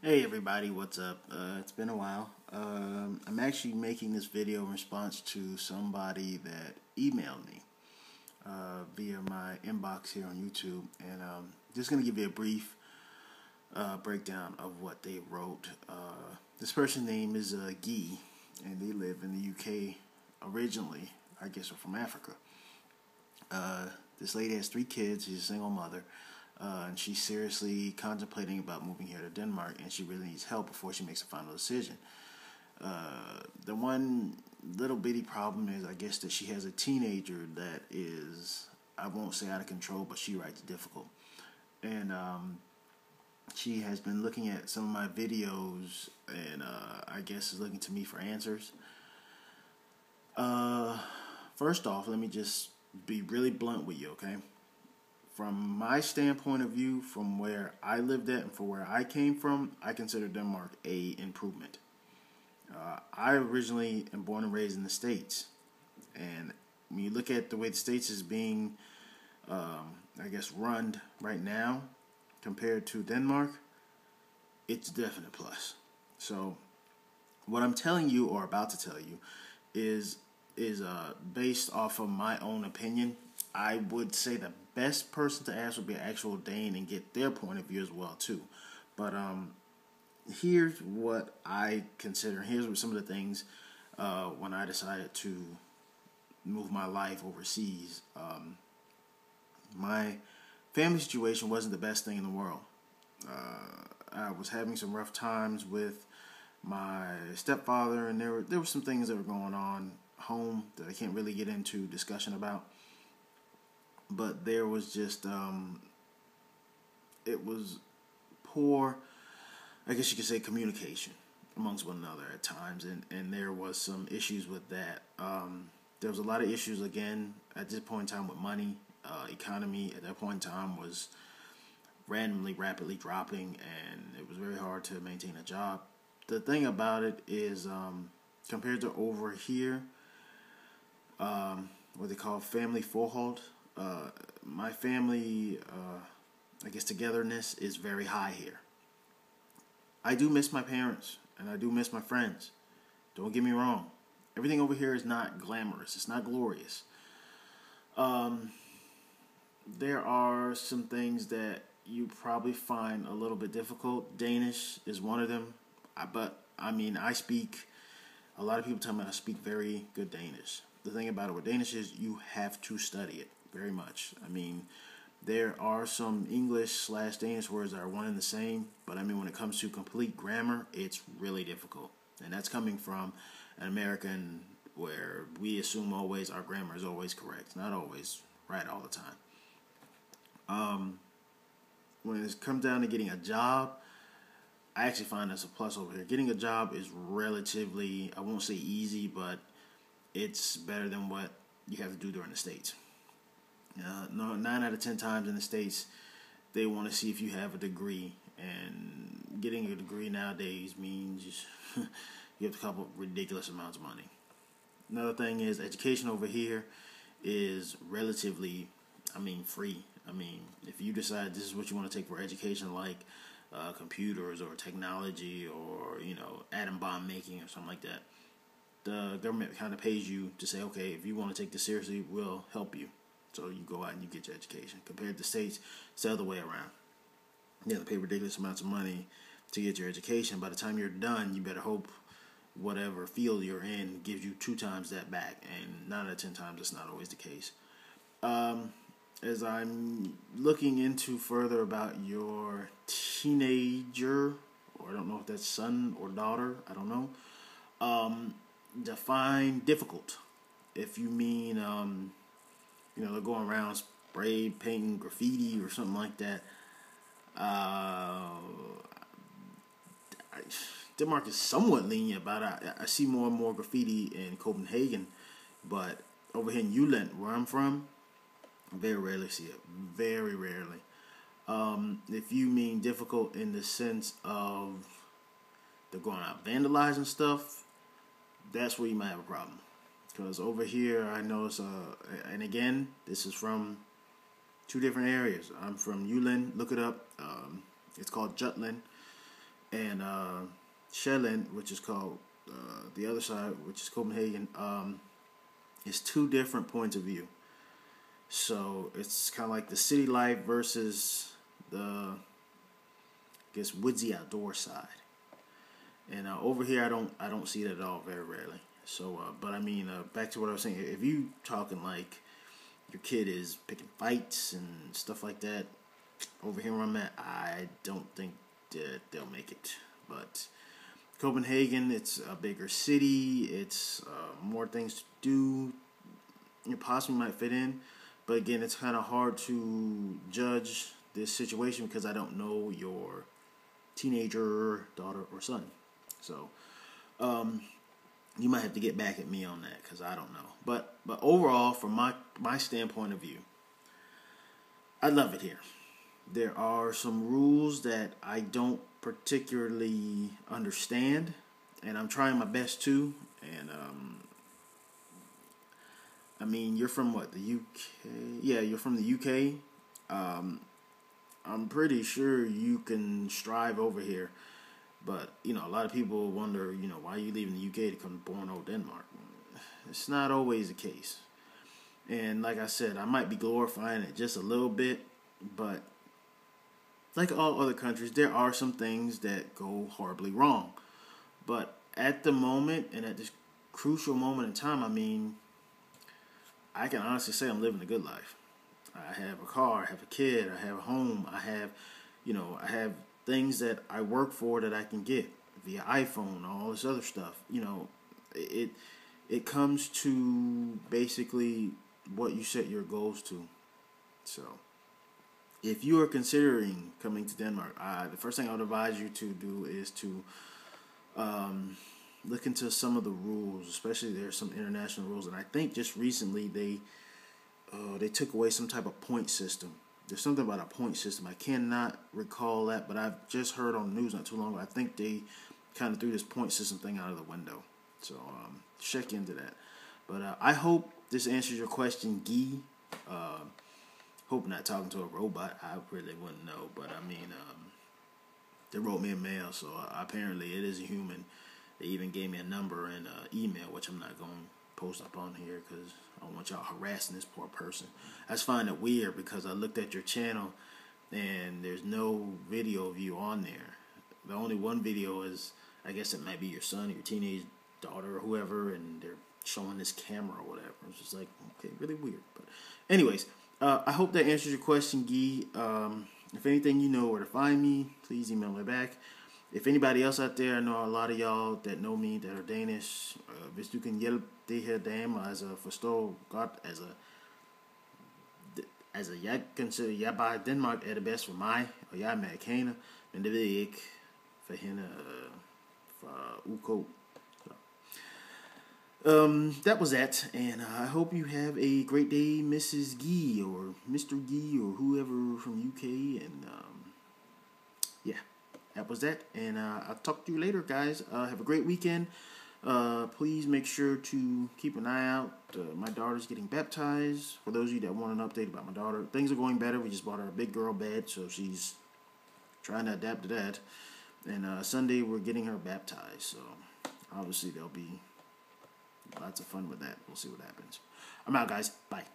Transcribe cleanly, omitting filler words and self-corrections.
Hey everybody, what's up? It's been a while. I'm actually making this video in response to somebody that emailed me via my inbox here on YouTube, and just going to give you a brief breakdown of what they wrote. This person's name is Guy, and they live in the UK originally. I guess are from Africa. This lady has 3 kids. She's a single mother. And she's seriously contemplating about moving here to Denmark, and she really needs help before she makes a final decision. The one little bitty problem is, I guess, that she has a teenager that is, I won't say out of control, but she writes difficult. And she has been looking at some of my videos, and I guess is looking to me for answers. First off, let me just be really blunt with you, okay? From my standpoint of view, from where I lived at and from where I came from, I consider Denmark a improvement. I originally am born and raised in the States, and when you look at the way the States is being, I guess, run right now compared to Denmark, it's a definite plus. So, what I'm telling you or about to tell you is based off of my own opinion. I would say the best person to ask would be an actual Dane and get their point of view as well too. But here's what I consider. Here's what some of the things when I decided to move my life overseas. My family situation wasn't the best thing in the world. I was having some rough times with my stepfather, and there were some things that were going on home that I can't really get into discussion about. But there was just, it was poor, I guess you could say, communication amongst one another at times, and there was some issues with that. There was a lot of issues, again, at this point in time with money. Economy at that point in time was rapidly dropping, and it was very hard to maintain a job. The thing about it is, compared to over here, what they call family forhold, my family, I guess, togetherness is very high here. I do miss my parents, and I do miss my friends. Don't get me wrong. Everything over here is not glamorous. It's not glorious. There are some things that you probably find a little bit difficult. Danish is one of them. I speak, a lot of people tell me I speak very good Danish. The thing about it with Danish is you have to study it very much. There are some English/Danish words that are one and the same, but when it comes to complete grammar, it's really difficult. And that's coming from an American where we assume always our grammar is always correct. It's not always right all the time. When it comes down to getting a job, I actually find that's a plus over here. Getting a job is relatively, I won't say easy, but it's better than what you have to do during the States. 9 out of 10 times in the States, they want to see if you have a degree, and getting a degree nowadays means you have to couple ridiculous amounts of money. Another thing is education over here is relatively, free. If you decide this is what you want to take for education, like computers or technology or atom bomb making or something like that, the government kind of pays you to say, okay, if you want to take this seriously, we'll help you. So you go out and you get your education. Compared to the States, it's the other way around. You have to pay ridiculous amounts of money to get your education. By the time you're done, you better hope whatever field you're in gives you 2 times that back. And 9 out of 10 times, that's not always the case. As I'm looking into further about your teenager, or I don't know if that's son or daughter, I don't know. Define difficult. If you mean, they're going around spray painting graffiti or something like that. Denmark is somewhat lenient about it. I see more and more graffiti in Copenhagen, but over here in Jylland, where I'm from, I very rarely see it. Very rarely. If you mean difficult in the sense of they're going out vandalizing stuff, that's where you might have a problem. Because over here, I notice, and again, this is from 2 different areas. I'm from Jylland. Look it up. It's called Jutland. and Sjælland, which is called the other side, which is Copenhagen. It's two different points of view. So it's kind of like the city life versus the, I guess, woodsy outdoor side. And over here, I don't see that at all, very rarely. So, but I mean, back to what I was saying. If you talking like your kid is picking fights and stuff like that, over here where I'm at, I don't think that they'll make it. But Copenhagen, it's a bigger city. It's more things to do. You possibly might fit in. But again, it's kind of hard to judge this situation because I don't know your teenager, daughter, or son. So, you might have to get back at me on that because I don't know. But overall, from my standpoint of view, I love it here. There are some rules that I don't particularly understand, and I'm trying my best to. And I mean, you're from what, the UK? Yeah, you're from the UK. I'm pretty sure you can strive over here. But, you know, a lot of people wonder, you know, why are you leaving the UK to come to Borneo, Denmark? It's not always the case. And like I said, I might be glorifying it just a little bit, but like all other countries, there are some things that go horribly wrong. But at the moment, and at this crucial moment in time, I mean, I can honestly say I'm living a good life. I have a car, I have a kid, I have a home, I have things that I work for that I can get via iPhone, all this other stuff. You know, it comes to basically what you set your goals to. So, if you are considering coming to Denmark, the first thing I would advise you to do is to look into some of the rules, especially there's some international rules, and I think just recently they took away some type of point system. There's something about a point system. I cannot recall that, but I've just heard on the news not too long ago. I think they kind of threw this point system thing out of the window. So check into that. But I hope this answers your question, Guy. Hope not talking to a robot. I really wouldn't know. But I mean, they wrote me a mail, so apparently it is a human. They even gave me a number and email, which I'm not going to post up on here because I don't want y'all harassing this poor person. I just find it weird because I looked at your channel and there's no video of you on there. The only one video is, I guess it might be your son, your teenage daughter, or whoever, and they're showing this camera or whatever. It's just like, okay, really weird. But anyways, I hope that answers your question, Guy. If anything, you know where to find me. Please email me back. If anybody else out there, I know a lot of y'all that know me that are Danish. Hvis du kan hjælpe det her dame, altså forstå godt, altså jeg consider, jeg bare Danmark er det bedste for mig, og jeg er amerikaner, men det ved jeg ikke for hende fra UK. That was that, and I hope you have a great day, Mrs. Gee, or Mr. Gee, or whoever from UK, and yeah, that was that, and I'll talk to you later, guys. Have a great weekend. Please make sure to keep an eye out. My daughter's getting baptized. For those of you that want an update about my daughter, things are going better. We just bought her a big girl bed, so she's trying to adapt to that, and Sunday we're getting her baptized, so obviously there'll be lots of fun with that. We'll see what happens. I'm out, guys. Bye.